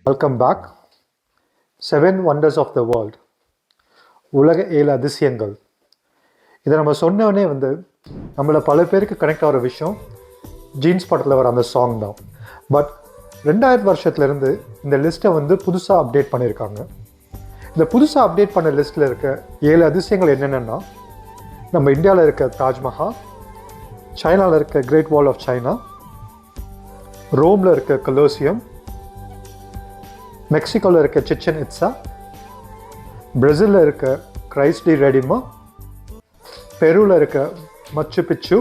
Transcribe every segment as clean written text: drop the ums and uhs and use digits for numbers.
Welcome back. 7 wonders of the world. உலக 7 அதிசயங்கள். இதை நம்ம சொன்னோடனே நம்மளை பல பேருக்கு கனெக்ட் ஆகிற விஷயம் ஜீன்ஸ் படத்தில் வர அந்த சாங் தான். பட் 2000 வருஷத்துலேருந்து இந்த லிஸ்ட்டை புதுசாக அப்டேட் பண்ணியிருக்காங்க. இந்த புதுசாக அப்டேட் பண்ண லிஸ்ட்டில் இருக்க 7 அதிசயங்கள் என்னென்னா, நம்ம இந்தியாவில் இருக்க தாஜ்மஹால், சைனாவில் இருக்க கிரேட் வால் ஆஃப் சைனா, ரோமில் இருக்க கொலோசியம், மெக்சிகோவில் இருக்க சிச்சன் இட்ஸா, பிரேசிலில் இருக்க கிரைஸ்ட் டி ரெடிமா, பெருவில் இருக்க மச்சு பிச்சு,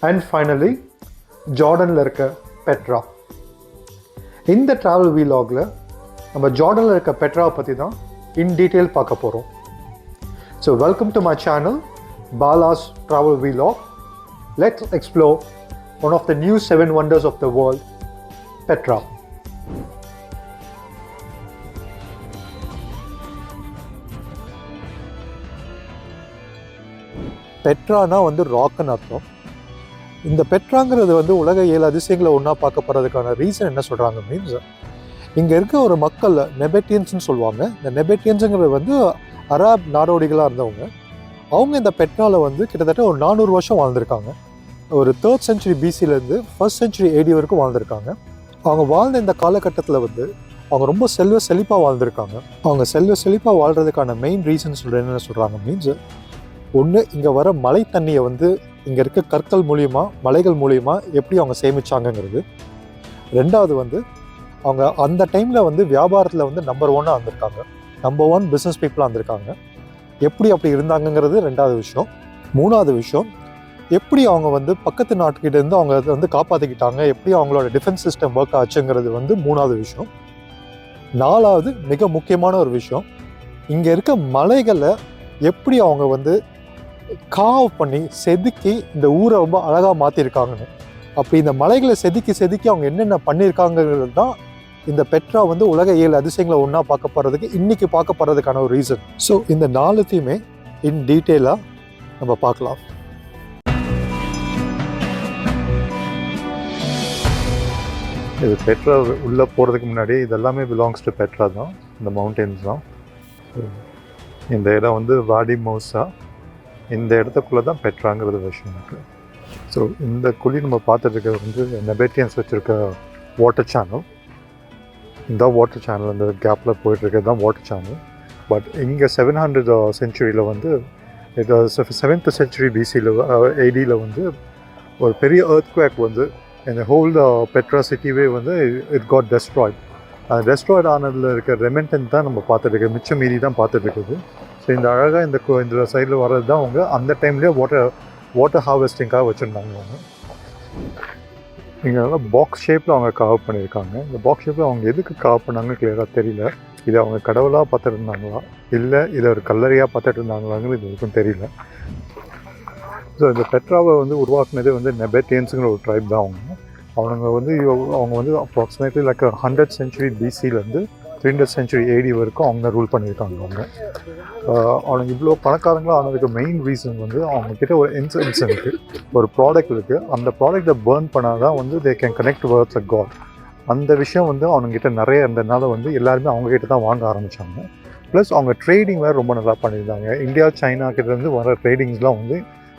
அண்ட் ஃபைனலி ஜார்டனில் இருக்க பெட்ரா. இந்த ட்ராவல் வீலாகில் நம்ம ஜார்டனில் இருக்க பெட்ராவை பற்றி தான் இன் டீட்டெயில் பார்க்க போகிறோம். So welcome to my channel Bala's travel வீலாக். Let's explore one of the new 7 wonders of the world, Petra. பெட்ரானா ராக்குன்னு அர்த்தம். இந்த பெட்ராங்கிறது உலக 7 அதிசயங்களை ஒன்றா பார்க்கப்படுறதுக்கான ரீசன் என்ன சொல்கிறாங்க மீன்ஸ், இங்கே இருக்க ஒரு மக்கள் நெபேட்டியன்ஸ்னு சொல்லுவாங்க. இந்த நெபேட்டியன்ஸுங்கிறது அராப் நாடோடிகளாக இருந்தவங்க. அவங்க இந்த பெட்ராவில் கிட்டத்தட்ட ஒரு 400 வருஷம் வாழ்ந்திருக்காங்க. ஒரு 3rd century BCலேருந்து 1st century AD வரைக்கும் வாழ்ந்திருக்காங்க. அவங்க வாழ்ந்த இந்த காலகட்டத்தில் அவங்க ரொம்ப செழிப்பாக வாழ்ந்திருக்காங்க. அவங்க செழிப்பாக வாழ்கிறதுக்கான மெயின் ரீசன் என்ன சொல்கிறாங்க மீன்ஸ், ஒன்று இங்கே வர மழை தண்ணியை இங்கே இருக்க கற்கள் மூலியமாக, மலைகள் மூலியமாக எப்படி அவங்க சேமிச்சாங்கங்கிறது. ரெண்டாவது அவங்க அந்த டைமில் வியாபாரத்தில் நம்பர் 1 வந்திருக்காங்க. நம்பர் 1 பிஸ்னஸ் பீப்புளாக வந்திருக்காங்க. எப்படி அப்படி இருந்தாங்கங்கிறது ரெண்டாவது விஷயம். மூணாவது விஷயம், எப்படி அவங்க பக்கத்து நாட்டுக்கிட்டேருந்து அவங்க காப்பாற்றிக்கிட்டாங்க, எப்படி அவங்களோட டிஃபென்ஸ் சிஸ்டம் ஒர்க் ஆச்சுங்கிறது மூணாவது விஷயம். நாலாவது மிக முக்கியமான ஒரு விஷயம், இங்கே இருக்க மலைகளை எப்படி அவங்க காவ் பண்ணி செதுக்கி இந்த ஊரை ரொம்ப அழகாக மாற்றிருக்காங்கன்னு. அப்படி இந்த மலைகளை செதுக்கி அவங்க என்னென்ன பண்ணியிருக்காங்கிறது தான் இந்த பெட்ரா உலக 7 அதிசயங்களை ஒன்றா பார்க்கப்படுறதுக்கு இன்றைக்கி பார்க்கப்படுறதுக்கான ஒரு ரீசன். ஸோ இந்த 4த்தையுமே இன் டீட்டெயிலாக நம்ம பார்க்கலாம். இது பெட்ரா உள்ளே போகிறதுக்கு முன்னாடி இதெல்லாமே பிலாங்ஸ் டு பெட்ரா தான். இந்த மவுண்டெயின்ஸ் தான். இந்த இடம் வாடி மோசா. இந்த இடத்துக்குள்ளே தான் பெட்ராங்கிறது விஷயம் இருக்குது. ஸோ இந்த குழி நம்ம பார்த்துட்டு நெபேட்டியன்ஸ் வச்சுருக்க வாட்டர் சேனல். இந்த வாட்டர் சேனல் அந்த கேப்பில் போயிட்டுருக்கிறது தான் வாட்டர் சேனல். பட் இங்கே 700 சென்ச்சுரியில் இது 7th century BCயில் ADயில் ஒரு பெரிய earthquake இந்த ஹோல் பெட்ரா சிட்டிவே இட் காட் டெஸ்ட்ராய்ட். அது டெஸ்ட்ராய்ட் ஆனதில் இருக்க ரெமெண்டன்ட் தான் நம்ம பார்த்துட்டு மிச்சம் மீறி தான் பார்த்துட்ருக்குது. ஸோ இந்த அழகாக இந்த சைடில் வர்றது தான் அவங்க அந்த டைம்லேயே வாட்டர் ஹார்வெஸ்டிங்காக வச்சுருந்தாங்க. அவங்க இங்கே பாக்ஸ் ஷேப்பில் அவங்க காவ் பண்ணியிருக்காங்க. இந்த பாக்ஸ் ஷேப்பில் அவங்க எதுக்கு காவ் பண்ணாங்கன்னு கிளியராக தெரியல. இதை அவங்க கடவுளாக பார்த்துட்டு இருந்தாங்களா, இல்லை இதை ஒரு கல்லறையாக பார்த்துட்டு இருந்தாங்களாங்கிறது இது வரைக்கும் தெரியல. ஸோ இந்த பெட்ராவை உருவாக்குனதே நெபேட்டியன்ஸுங்கிற ஒரு ட்ரைப் தான். அவங்க approximately like 100th century BCலேருந்து 300th century AD வரைக்கும் அவங்க ரூல் பண்ணியிருக்காங்க. அவங்க இவ்வளோ பணக்காரங்களாக ஆனதுக்கு மெயின் ரீசன் அவங்கக்கிட்ட ஒரு இன்சென்ஸ் இருக்குது, ஒரு ப்ராடக்ட் இருக்குது. அந்த ப்ராடக்டை பேர்ன் பண்ணால் தான் they can connect words a god. அந்த விஷயம் அவங்கக்கிட்ட நிறைய இருந்ததுனால எல்லாருமே அவங்கக்கிட்ட தான் வாங்க ஆரம்பித்தாங்க. ப்ளஸ் அவங்க ட்ரேடிங் வேறு ரொம்ப நல்லா பண்ணியிருந்தாங்க. இந்தியா சைனா கிட்டேருந்து வர ட்ரேடிங்ஸ்லாம்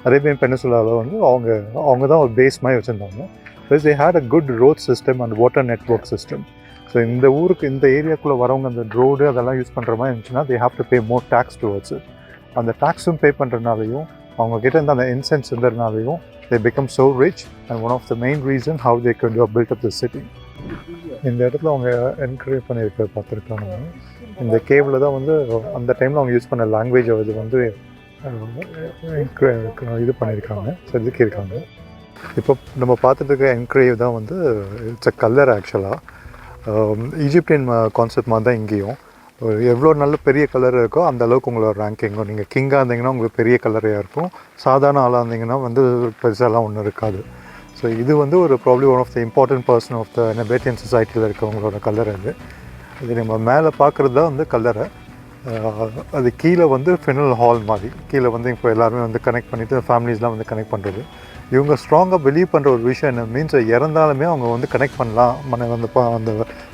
அரேபியன் பெனிசுலாவில் அவங்க தான் ஒரு பேஸ் மாதிரி வச்சுருந்தாங்க. Plus they had a good road system and water network system. So இந்த ஊருக்கு இந்த ஏரியாக்குள்ளே வரவங்க அந்த ரோடு அதெல்லாம் யூஸ் பண்ணுற மாதிரி இருந்துச்சுன்னா they have to pay more tax towards it. அந்த டேக்ஸும் பே பண்ணுறதுனாலையும் அவங்கக்கிட்ட இருந்த அந்த இன்சென்ஸ் இருந்ததுனாலையும் they become so rich and one of the main reason how they can to build up the city. இந்த இடத்துல அவங்க என்கரேஜ் பண்ணியிருக்க பார்த்துருக்காங்க. இந்த கேவில் தான் அந்த டைமில் அவங்க யூஸ் பண்ண லாங்குவேஜை இது பண்ணியிருக்காங்க, செதுக்கியிருக்காங்க. இப்போ நம்ம பார்த்துட்டு இருக்க என்கரேவ் தான் இட்ஸ் அ கல்லர். ஆக்சுவலாக ஈஜிப்டியன் கான்செப்ட் மாதிரி தான் இங்கேயும். எவ்வளோ நல்ல பெரிய கலர் இருக்கோ அந்த அளவுக்கு உங்களோட ரேங்கிங்கும். நீங்கள் கிங்காக இருந்தீங்கன்னா உங்களுக்கு பெரிய கலரையாக இருக்கும், சாதாரண ஆளாக இருந்தீங்கன்னா பெருசாலாம் ஒன்றும் இருக்காது. ஸோ இது ஒரு probably one of the important person of the Nabataean சொசைட்டியில் இருக்கவங்களோட கலர். இது நம்ம மேலே பார்க்குறது தான் கல்லறை. அது கீழே ஃபெனல் ஹால் மாதிரி கீழே இப்போ எல்லாருமே கனெக்ட் பண்ணிவிட்டு ஃபேமிலிஸ்லாம் கனெக்ட் பண்ணுறது. இவங்க ஸ்ட்ராங்காக பிலீவ் பண்ணுற ஒரு விஷயம் என்ன மீன்ஸ் இறந்தாலுமே அவங்க வந்து கனெக்ட் பண்ணலாம், அந்த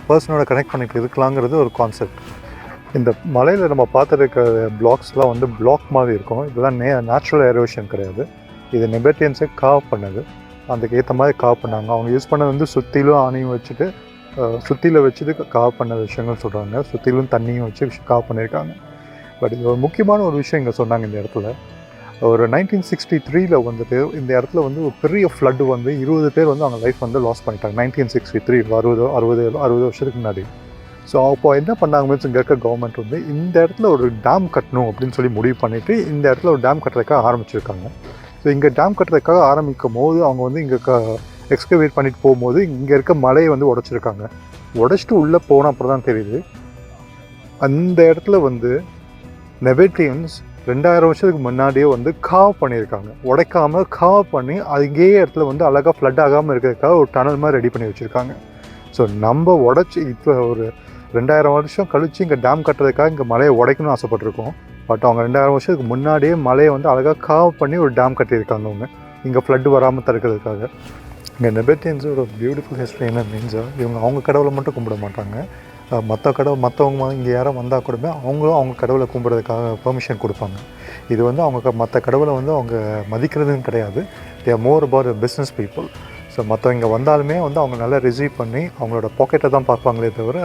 பர்சனோட கனெக்ட் பண்ணிட்டு இருக்கலாங்கிறது ஒரு கான்செப்ட். இந்த மலையில் நம்ம பார்த்துருக்க பிளாக்ஸ்லாம் வந்து பிளாக் மாதிரி இருக்கும். இதெல்லாம் நேச்சுரல் எரோஷன் கிடையாது. இது நெபர்டியன்ஸே காவ் பண்ணது. அதுக்கு ஏற்ற மாதிரி காவ் பண்ணாங்க. அவங்க யூஸ் பண்ணது வந்து சுற்றிலும் ஆணியும் வச்சுட்டு சுற்றியில் வச்சுட்டு காவ் பண்ண விஷயங்கள் சொல்கிறாங்க. சுற்றிலும் தண்ணியும் வச்சு காவ் பண்ணியிருக்காங்க. பட் இது ஒரு முக்கியமான ஒரு விஷயம் இங்கே சொன்னாங்க. இந்த இடத்துல ஒரு 1963 வந்துட்டு இந்த இடத்துல வந்து ஒரு பெரிய ஃப்ளட்டு வந்து 20 பேர் வந்து அவங்க லைஃப் வந்து லாஸ் பண்ணிட்டாங்க. 1963 60 வருஷத்துக்கு முன்னாடி. ஸோ அப்போ என்ன பண்ணாங்க மீன்ஸ் இங்கே இருக்க கவர்மெண்ட் வந்து இந்த இடத்துல ஒரு டேம் கட்டணும் அப்படின்னு சொல்லி முடிவு பண்ணிவிட்டு இந்த இடத்துல ஒரு டேம் கட்டுறதுக்காக ஆரம்பிச்சிருக்காங்க. ஸோ இங்கே டேம் கட்டுறதுக்காக ஆரம்பிக்கும் போது அவங்க வந்து இங்கே எக்ஸ்கவேட் பண்ணிட்டு போகும்போது இங்கே இருக்க மலையை வந்து உடைச்சிருக்காங்க. உடைச்சிட்டு உள்ளே போன அப்புறம் தான் தெரியுது அந்த இடத்துல வந்து நெபர்டியன்ஸ் 2000 வருஷத்துக்கு முன்னாடியே வந்து காவ் பண்ணியிருக்காங்க. உடைக்காமல் காவ் பண்ணி அங்கேயே இடத்துல வந்து அழகாக ஃப்ளட் ஆகாமல் இருக்கிறதுக்காக ஒரு டனல் மாதிரி ரெடி பண்ணி வச்சுருக்காங்க. ஸோ நம்ம உடச்சி இப்போ ஒரு 2000 வருஷம் கழித்து இங்கே டேம் கட்டுறதுக்காக இங்கே மலையை உடைக்கணும்னு ஆசைப்பட்டிருக்கோம். பட் அவங்க 2000 வருஷத்துக்கு முன்னாடியே மலையை வந்து அழகாக காவ் பண்ணி ஒரு டேம் கட்டியிருக்காங்க அவங்க இங்கே ஃப்ளட்டு வராமல் தடுக்கிறதுக்காக. இங்கே நெபர்டியன்ஸ் ஒரு பியூட்டிஃபுல் ஹிஸ்ட்ரி என்ன மீன்ஸா இவங்க அவங்க கடவுளை மட்டும் கும்பிட மாட்டாங்க. மற்றவங்க இங்கே யாரும் வந்தால் கூட அவங்களும் அவங்க கடவுளை கும்பிட்றதுக்காக பெர்மிஷன் கொடுப்பாங்க. இது வந்து அவங்க மற்ற கடவுளை வந்து அவங்க மதிக்கிறதுன்னு கிடையாது. They are more about business people. So மற்றவங்க இங்கே வந்தாலுமே வந்து அவங்க நல்லா ரிசீவ் பண்ணி அவங்களோட பாக்கெட்டை தான் பார்ப்பாங்களே தவிர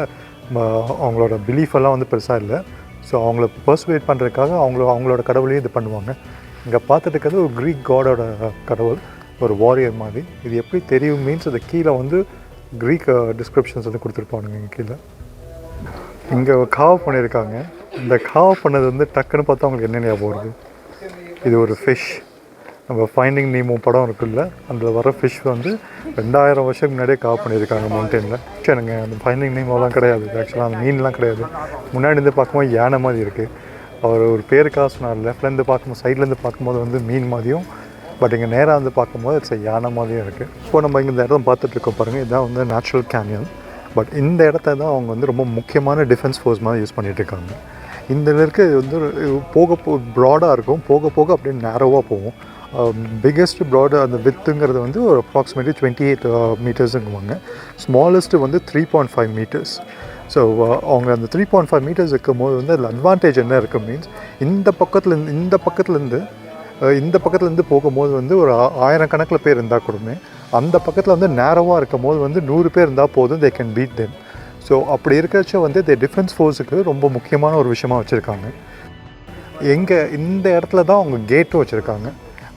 அவங்களோட பிலீஃபெல்லாம் வந்து பெருசாக இல்லை. ஸோ அவங்கள பர்சுவேட் பண்ணுறதுக்காக அவங்களோட கடவுளையும் இது பண்ணுவாங்க. இங்கே பார்த்துட்டு இருக்கிறது ஒரு க்ரீக் காடோட கடவுள், ஒரு வாரியர் மாதிரி. இது எப்படி தெரியும் மீன்ஸ் அது கீழே வந்து க்ரீக் டிஸ்கிரிப்ஷன்ஸ் வந்து கொடுத்துருப்பானுங்க. இங்கே கீழே இங்கே காவ் பண்ணியிருக்காங்க. இந்த காவ் பண்ணது வந்து டக்குன்னு பார்த்தா அவங்களுக்கு என்ன ஞாபகம் வருது? இது ஒரு ஃபிஷ். நம்ம ஃபைண்டிங் நீமோ படம் இருக்குல்ல, அதில் வர ஃபிஷ் வந்து 2000 வருஷத்துக்கு முன்னாடியே காவ் பண்ணியிருக்காங்க மவுண்டெயினில். எனக்கு அந்த ஃபைண்டிங் நீமோலாம் கிடையாது, ஆக்சுவலாக அந்த மீன்லாம் கிடையாது. முன்னாடி இருந்து பார்க்கும்போது யானை மாதிரி இருக்குது. அவர் ஒரு பேருக்காக சொன்னார். லெஃப்ட்லேருந்து பார்க்கும்போது சைட்லேருந்து பார்க்கும்போது வந்து மீன் மாதிரியும், பட் இங்கே நேராக வந்து பார்க்கும்போது இட்ஸ் யானை மாதிரியும் இருக்குது. இப்போது நம்ம இங்கே இந்த இடத்த பார்த்துட்ருக்கோம் பாருங்கள், இதுதான் வந்து நேச்சுரல் கேனியன். பட் இந்த இடத்த தான் அவங்க வந்து ரொம்ப முக்கியமான டிஃபென்ஸ் ஃபோர்ஸ் மாதிரி யூஸ் பண்ணிகிட்ருக்காங்க. இந்த இருக்க வந்து ப்ராடாக இருக்கும், போக போக அப்படியே நேரோவாக போகும். பிக்கெஸ்ட் ப்ராடு அந்த வித்துங்கிறது வந்து ஒரு அப்ராக்சிமேட்லி 28 மீட்டர்ஸுங்குவாங்க. ஸ்மாலஸ்ட்டு வந்து 3.5 மீட்டர்ஸ். ஸோ அவங்க அந்த 3.5 மீட்டர்ஸ் இருக்கும் போது வந்து அதில் அட்வான்டேஜ் என்ன இருக்குது மீன்ஸ் இந்த பக்கத்துலேருந்து போகும்போது வந்து ஒரு 1000 கணக்கில் பேர் இருந்தால் கூடமே அந்த பக்கத்தில் வந்து நேரோவாக இருக்கும் போது வந்து 100 பேர் இருந்தால் போதும், they can beat them. So அப்படி இருக்கிறச்ச வந்து டிஃபென்ஸ் ஃபோர்ஸுக்கு ரொம்ப முக்கியமான ஒரு விஷயமாக வச்சுருக்காங்க. இந்த இடத்துல தான் அவங்க கேட்டும் வச்சுருக்காங்க.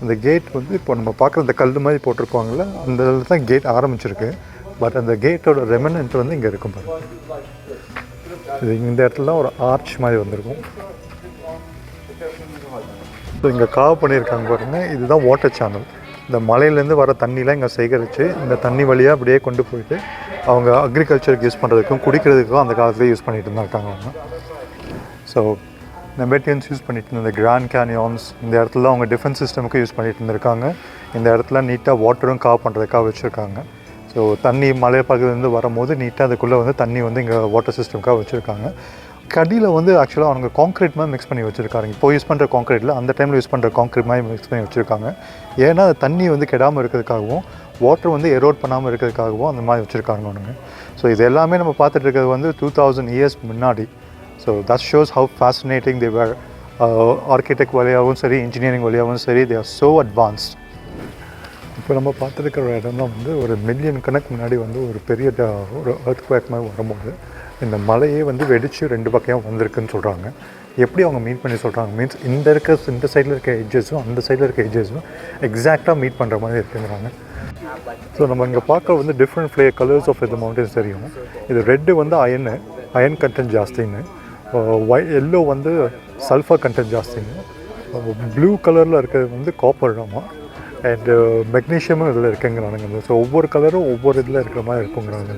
அந்த கேட் வந்து இப்போ நம்ம பார்க்குற இந்த கல் மாதிரி போட்டிருப்பாங்கள்ல, அந்த இடத்துல தான் கேட் ஆரம்பிச்சிருக்கு. பட் அந்த கேட்டோட ரெமனன்ட் வந்து இங்கே இருக்கும் பாருங்க. இது இந்த இடத்துல தான் ஒரு ஆர்ச் மாதிரி வந்திருக்கும். ஸோ இங்கே காவ் பண்ணியிருக்காங்க பாருங்கள், இதுதான் வாட்டர் சேனல். இந்த மலையிலேருந்து வர தண்ணிலாம் இங்கே சேகரித்து இந்த தண்ணி வழியாக அப்படியே கொண்டு போயிட்டு அவங்க அக்ரிகல்ச்சருக்கு யூஸ் பண்ணுறதுக்கும் குடிக்கிறதுக்கும் அந்த காலத்துலேயே யூஸ் பண்ணிட்டு இருக்காங்க அவங்க. ஸோ நெபர்டியன்ஸ் யூஸ் பண்ணிட்டு இருந்த கிராண்ட் கேனியான்ஸ் இந்த இடத்துல அவங்க டிஃபென்ஸ் சிஸ்டமுக்கு யூஸ் பண்ணிட்டு இருந்திருக்காங்க. இந்த இடத்துல நீட்டாக வாட்டரும் காவ் பண்ணுறதுக்காக வச்சுருக்காங்க. ஸோ தண்ணி மலை பகுதியிலேருந்து வரும்போது நீட்டாக அதுக்குள்ளே வந்து தண்ணி வந்து இங்கே வாட்டர் சிஸ்டமுக்காக வச்சுருக்காங்க. கடியில் வந்து ஆக்சுவலாக அவங்க காங்க்ரீட் மாதிரி மிக்ஸ் பண்ணி வச்சுருக்காங்க. இப்போ யூஸ் பண்ணுற காங்க்ரீட்டில் அந்த டைமில் யூஸ் பண்ணுற காங்க்ரீட் மாதிரி மிக்ஸ் பண்ணி வச்சுருக்காங்க. ஏன்னா அது தண்ணி வந்து கெடாமல் இருக்கிறதுக்காகவும் வாட்டர் வந்து எரோட் பண்ணாமல் இருக்கிறதுக்காகவும் அந்த மாதிரி வச்சுருக்காங்க ஒன்றுங்க. ஸோ இது எல்லாமே நம்ம பார்த்துட்டு இருக்கிறது வந்து 2000 இயர்ஸ் முன்னாடி. So that shows how fascinating they were. Architect வழியாகவும் சரி, இன்ஜினியரிங் வழியாகவும் சரி, தே ஆர் ஸோ அட்வான்ஸ்ட். இப்போ நம்ம பார்த்துருக்கிற இடம் தான் வந்து ஒரு மில்லியன் கணக்கு முன்னாடி வந்து ஒரு பெரிய ஒரு எர்த்குவேக் மாதிரி வரும்போது இந்த மலையே வந்து வெடித்து 2 பக்கம் வந்திருக்குன்னு சொல்கிறாங்க. எப்படி அவங்க மீட் பண்ணி சொல்கிறாங்க மீன்ஸ் இந்த சைடில் இருக்க எட்ஜஸும் அந்த சைடில் இருக்க எட்ஜஸும் எக்ஸாக்டாக மீட் பண்ணுற மாதிரி இருக்குங்கிறாங்க. ஸோ நம்ம இங்கே பார்க்க வந்து டிஃப்ரெண்ட் கலர்ஸ் ஆஃப் இந்த மவுண்டன்ஸ் தெரியும். இது ரெட்டு வந்து அயன் கண்டென்ட் ஜாஸ்தின்னு, எல்லோ வந்து சல்ஃபர் கண்டென்ட் ஜாஸ்தின்னு, ப்ளூ கலரில் இருக்கிறது வந்து காப்பர் ஆமாம், அண்டு மெக்னீஷியமும் இதில் இருக்குங்கிறானுங்க. ஸோ ஒவ்வொரு கலரும் ஒவ்வொரு இதில் இருக்கிற மாதிரி இருக்குங்கிறாங்க.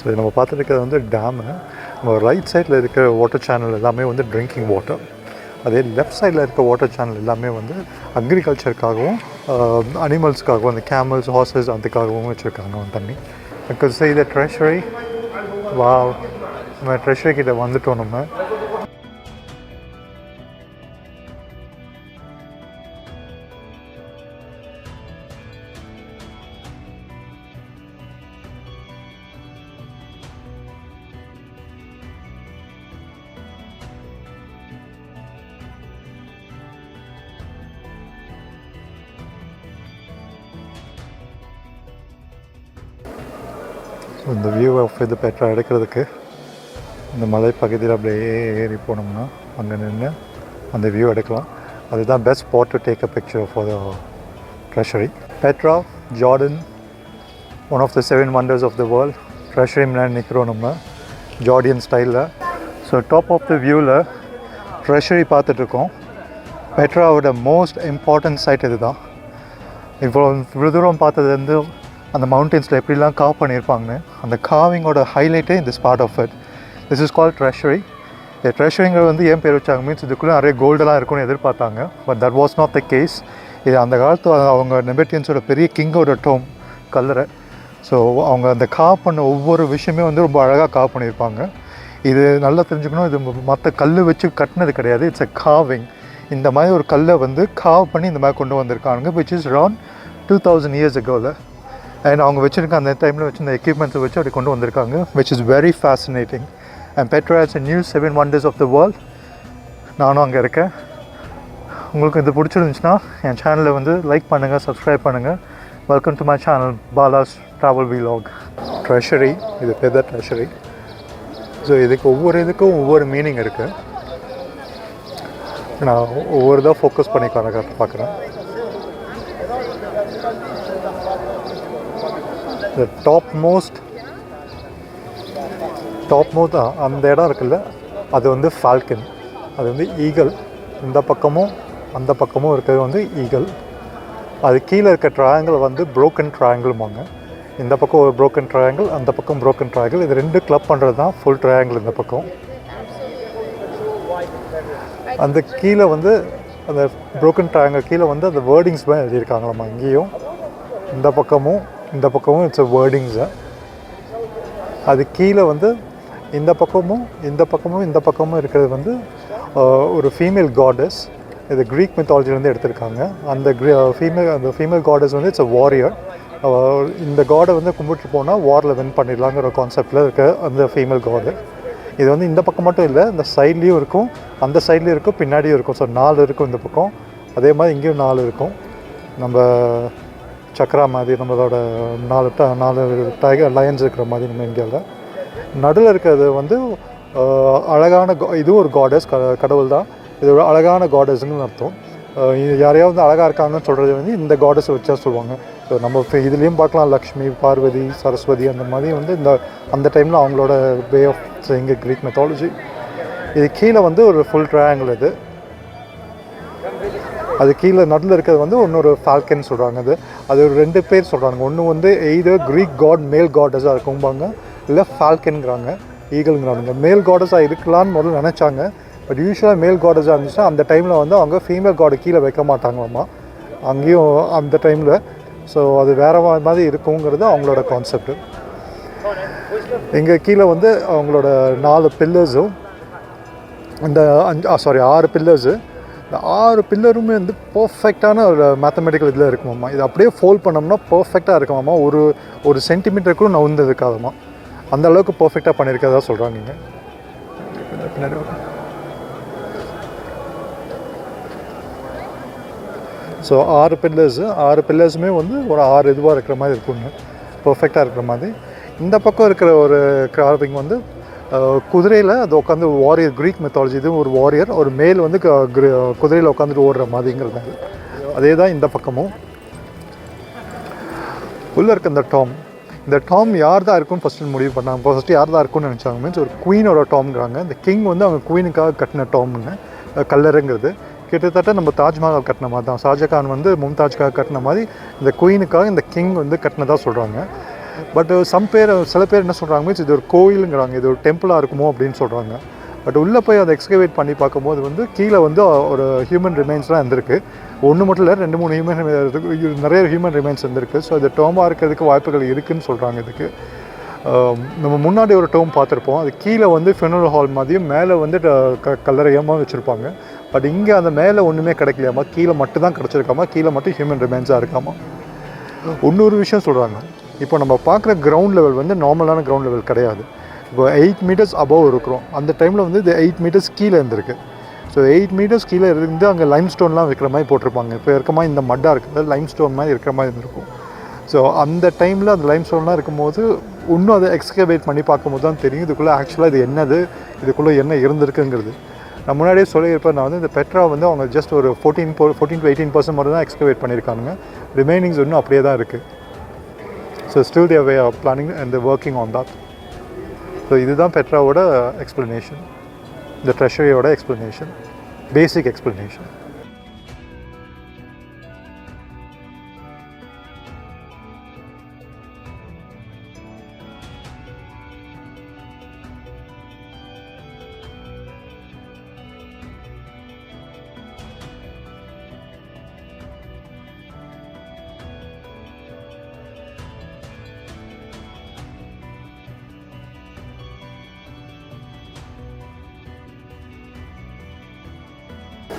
ஸோ நம்ம பார்த்துருக்கிறது வந்து டேமு. நம்ம ரைட் சைடில் இருக்க வாட்டர் சேனல் எல்லாமே வந்து ட்ரிங்கிங் வாட்டர். அதே லெஃப்ட் சைடில் இருக்க வாட்டர் சேனல் எல்லாமே வந்து அக்ரிகல்ச்சருக்காகவும் அனிமல்ஸ்க்காகவும் அந்த கேமல்ஸ், ஹார்சஸ் அதுக்காகவும் வச்சுருக்காங்க தண்ணி. Because say the treasury வா, நம்ம ட்ரெஷரி கிட்ட வந்துட்டோம் நம்ம. இந்த வியூ ஆஃப் இது பெட்ரா எடுக்கிறதுக்கு இந்த மலைப்பகுதியில் அப்படியே ஏறி போனோம்னா அங்கே நின்று அந்த வியூ எடுக்கலாம். அதுதான் best spot to take a picture for the treasury. Petra, Jordan, one of the 7 wonders of the world. Treasury முன்னாடி நிற்கிறோம் நம்ம ஜார்டியன் ஸ்டைலில். ஸோ டாப் ஆஃப் த வியூவில் ட்ரெஷரி பார்த்துட்ருக்கோம். பெட்ராவோட மோஸ்ட் இம்பார்ட்டன்ட் சைட் இது தான். இவ்வளோ தூரம் பார்த்தது வந்து அந்த மவுண்டன்ஸில் எப்படிலாம் காவ் பண்ணியிருப்பாங்க, அந்த காவிங்கோட ஹைலைட்டே இந்த spot of it. This is called treasury. ட்ரெஷரிங்கிறது வந்து ஏன் பேர் வச்சாங்க மீன்ஸ் இதுக்குள்ளே நிறைய கோல்டெல்லாம் இருக்கும்னு எதிர்பார்த்தாங்க. But that was not the case. இது அந்த காலத்து அவங்க நெபட்டியன்ஸோட பெரிய கிங்கோட டோம் கல்லறை. ஸோ அவங்க அந்த காவ் பண்ண ஒவ்வொரு விஷயமே வந்து ரொம்ப அழகாக காவ் பண்ணியிருப்பாங்க. இது நல்லா தெரிஞ்சுக்கணும், இது மற்ற கல் வச்சு கட்டினது கிடையாது. It's a carving. இந்த மாதிரி ஒரு கல்லை வந்து காவ் பண்ணி இந்த மாதிரி கொண்டு வந்திருக்காங்க, விச் இஸ் அரௌண்ட் 2000 years agoவில். அண்ட் அவங்க வச்சுருக்க அந்த டைமில் வச்சுருந்த எக்யூப்மெண்ட்ஸை வச்சு அப்படி கொண்டு வந்திருக்காங்க, which is very fascinating. And Petra is a new 7 wonders of the world. நானும் அங்கே இருக்கேன். உங்களுக்கு இது பிடிச்சிருந்துச்சுன்னா என் சேனலை வந்து லைக் பண்ணுங்கள், சப்ஸ்கிரைப் பண்ணுங்கள். Welcome to my channel Bala's travel vlog. Treasury, இது பேர் தான் ட்ரெஷரி. ஸோ இதுக்கு இதுக்கும் ஒவ்வொரு மீனிங் இருக்குது. நான் ஒவ்வொரு தான் ஃபோக்கஸ் பண்ணி பார்க்குறேன். The topmost அந்த இடம் இருக்குல்ல, அது வந்து ஃபால்கன், அது வந்து ஈகிள். இந்த பக்கமும் அந்த பக்கமும் இருக்கிறது வந்து ஈகிள். அது கீழே இருக்க ட்ரையாங்கிள் வந்து ப்ரோக்கன் ட்ரையாங்கிள்மாங்க. இந்த பக்கம் ஒரு ப்ரோக்கன் ட்ரையாங்கிள், அந்த பக்கம் ப்ரோக்கன் ட்ரையாங்கிள். இது ரெண்டு கிளப் பண்ணுறது தான் ஃபுல் ட்ரையாங்கிள். இந்த பக்கம் அந்த கீழே வந்து அந்த ப்ரோக்கன் ட்ரையாங்கிள் கீழே வந்து அந்த வேர்டிங்ஸ் தான் எழுதியிருக்காங்களாம்மா. இங்கேயும் இந்த பக்கமும் இட்ஸ் வேர்டிங்ஸு. அது கீழே வந்து இந்த பக்கமும் இருக்கிறது வந்து ஒரு ஃபீமேல் காடஸ். இது க்ரீக் மித்தாலஜிலேருந்து எடுத்திருக்காங்க. அந்த ஃபீமேல் காடஸ் வந்து இட்ஸ் அ வாரியர். இந்த காடை வந்து கும்பிட்டு போனால் வாரில் வின் பண்ணிடலாங்கிற ஒரு கான்செப்டில் இருக்க அந்த ஃபீமேல் காடு. இது வந்து இந்த பக்கம் மட்டும் இல்லை, இந்த சைட்லேயும் இருக்கும், அந்த சைட்லேயும் இருக்கும், பின்னாடியும் இருக்கும். ஸோ 4 இருக்கும் இந்த பக்கம். அதே மாதிரி இங்கேயும் 4 இருக்கும். நம்ம சக்ரா மாதிரி நம்மளோட 4 டைகர் லயன்ஸ் இருக்கிற மாதிரி நம்ம இந்தியாவில். நடுவில் இருக்கிறது வந்து அழகான இதுவும் ஒரு காடஸ், கடவுள் தான். இது ஒரு அழகான காடஸ்ன்னு அர்த்தம். யாரையாவது அழகாக இருக்காங்கன்னு சொல்கிறது வந்து இந்த காடஸை வச்சா சொல்லுவாங்க. ஸோ நம்ம இதுலேயும் பார்க்கலாம், லக்ஷ்மி, பார்வதி, சரஸ்வதி அந்த மாதிரி வந்து அந்த டைமில் அவங்களோட way of saying Greek methodology. இது கீழே வந்து ஒரு ஃபுல் ட்ரையாங்கிள். இது அது கீழே நடுவில் இருக்கிறது வந்து இன்னொரு ஃபால்கன் சொல்கிறாங்க. அது ஒரு 2 பேர் சொல்கிறாங்க. ஒன்று வந்து எய்தர் க்ரீக் காட் மேல் காடஸாக இருக்கும்பாங்க, இல்லை ஃபால்கன்கிறாங்க, ஈகிள்ங்கிறாங்க. மேல் காடஸாக இருக்கலான்னு முதல்ல நினச்சாங்க. பட் யூஸ்வலாக மேல் காடஸாக இருந்துச்சுன்னா அந்த டைமில் வந்து அவங்க ஃபீமேல் காடை கீழே வைக்க மாட்டாங்களாம்மா அங்கேயும் அந்த டைமில். ஸோ அது வேறு மாதிரி இருக்குங்கிறது அவங்களோட கான்செப்டு. இங்கே கீழே வந்து அவங்களோட 4 பில்லர்ஸும் இந்த 6 பில்லர்ஸு. இந்த 6 பில்லருமே வந்து பர்ஃபெக்டான ஒரு மேத்தமெட்டிக்கல் இதில் இருக்குமாம்மா. இது அப்படியே ஃபோல்ட் பண்ணோம்னா பர்ஃபெக்டாக இருக்குமாம்மா. ஒரு சென்டிமீட்டருக்கும் நவுந்து இருக்காதுமா. அந்த அளவுக்கு பர்ஃபெக்டாக பண்ணியிருக்கதா சொல்கிறாங்க. இங்கே பின்னாடி ஸோ 6 பில்லர்ஸுமே வந்து ஒரு 6 இதுவாக இருக்கிற மாதிரி இருக்குங்க, பர்ஃபெக்டாக இருக்கிற மாதிரி. இந்த பக்கம் இருக்கிற ஒரு கிராவிங் வந்து குதிரையில் அது உட்காந்து வாரியர், க்ரீக் மெத்தாலஜி இது ஒரு வாரியர், ஒரு மேல் வந்து குதிரையில் உட்காந்துட்டு ஓடுற மாதிரிங்கிறது. அதே தான் இந்த பக்கமும். உள்ளே இருக்க இந்த டாம் யார் தான் இருக்குன்னு ஃபஸ்ட்டு முடிவு பண்ணாங்க. ஃபஸ்ட்டு யார் தான் இருக்குன்னு நினச்சாங்க. மீன்ஸ் ஒரு குவீனோட டாம்ங்கிறாங்க. இந்த கிங் வந்து அவங்க குவீனுக்காக கட்டின டாம்னு கல்லறைங்கிறது. கிட்டத்தட்ட நம்ம தாஜ்மஹால் கட்டின மாதிரி தான். ஷாஜகான் வந்து மும்தாஜ்காக கட்டின மாதிரி இந்த குயினுக்காக இந்த கிங் வந்து கட்டினதாக சொல்கிறாங்க. பட் சில பேர் என்ன சொல்கிறாங்க, மீன்ஸ் இது ஒரு கோயிலுங்கிறாங்க, இது ஒரு டெம்பிளாக இருக்குமோ அப்படின்னு சொல்கிறாங்க. பட் உள்ளே போய் அதை எக்ஸ்கவேட் பண்ணி பார்க்கும்போது வந்து கீழே வந்து ஒரு ஹியூமன் ரிமைன்ஸ்லாம் இருந்திருக்கு. ஒன்று மட்டும் இல்லை, 2-3 நிறைய ஹியூமன் ரிமைன்ஸ் இருந்திருக்கு. ஸோ இது டோமாக இருக்கிறதுக்கு வாய்ப்புகள் இருக்குதுன்னு சொல்கிறாங்க இதுக்கு. நம்ம முன்னாடி ஒரு டோம் பார்த்துருப்போம், அது கீழே வந்து ஃபினரல் ஹால் மாதிரியும் மேலே வந்து கல்லறையமாக வச்சுருப்பாங்க. பட் இங்கே அந்த மேலே ஒன்றுமே கிடைக்கலையாமா, கீழே மட்டும் தான் கிடச்சிருக்காமா, கீழே மட்டும் ஹியூமன் ரிமைன்ஸாக இருக்காமா. இன்னொரு விஷயம் சொல்கிறாங்க, இப்போ நம்ம பார்க்குற கிரவுண்ட் லெவல் வந்து நார்மலான கிரவுண்ட் லெவல் கிடையாது. இப்போ 8 மீட்டர்ஸ் அபவ் இருக்கிறோம், அந்த டைமில் வந்து இது 8 மீட்டர்ஸ் கீழே இருந்திருக்கு. ஸோ 8 மீட்டர்ஸ் கீழே இருந்து அங்கே லைம் ஸ்டோன்லாம் வைக்கிற மாதிரி போட்டிருப்பாங்க. இப்போ இருக்க மாதிரி இந்த மட்டாக இருக்கிறது லைம் ஸ்டோன் மாதிரி இருக்கிற மாதிரி இருந்திருக்கும். ஸோ அந்த டைமில் அந்த லைம் ஸ்டோன்லாம் இருக்கும்போது இன்னும் அதை எக்ஸ்கவேட் பண்ணி பார்க்கும்போது தான் தெரியும் இதுக்குள்ளே ஆக்சுவலாக இது என்னது, இதுக்குள்ளே என்ன இருந்திருக்குங்கிறது. நான் முன்னாடியே சொல்லியிருப்பேன், நான் வந்து இந்த பெட்ரா வந்து அவங்க ஜஸ்ட் ஒரு 14 to 18% மட்டும் தான் எக்ஸ்கவேட் பண்ணியிருக்காங்க. ரிமைனிங்ஸ் இன்னும் அப்படியே தான் இருக்குது. So still their way of planning and working on that. So இதுதான் பெட்ராவோட எக்ஸ்ப்ளனேஷன், இந்த ட்ரெஷரியோட எக்ஸ்ப்ளனேஷன், பேசிக் எக்ஸ்ப்ளனேஷன்.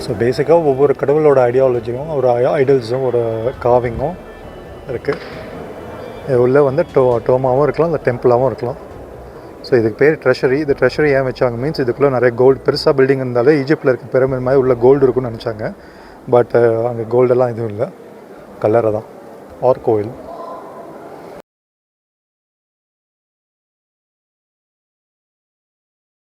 ஸோ பேசிக்காக ஒவ்வொரு கடவுளோட ஐடியாலஜியும் ஒரு ஐடல்ஸும் ஒரு காவிங்கும் இருக்குது. இது உள்ளே வந்து டோமாவும் இருக்கலாம், இல்லை டெம்பிளாகவும் இருக்கலாம். ஸோ இதுக்கு பேர் ட்ரெஷரி. இது ட்ரெஷரி ஏன் வச்சாங்க மீன்ஸ் இதுக்குள்ளே நிறைய கோல்டு, பெருசாக பில்டிங் இருந்தாலே ஈஜிப்டில் இருக்க பிரமிட் மாதிரி உள்ள கோல்டு இருக்குன்னு நினச்சாங்க. பட் அங்கே கோல்டெல்லாம் எதுவும் இல்லை, கல்லறை தான் ஆர் கோயில்.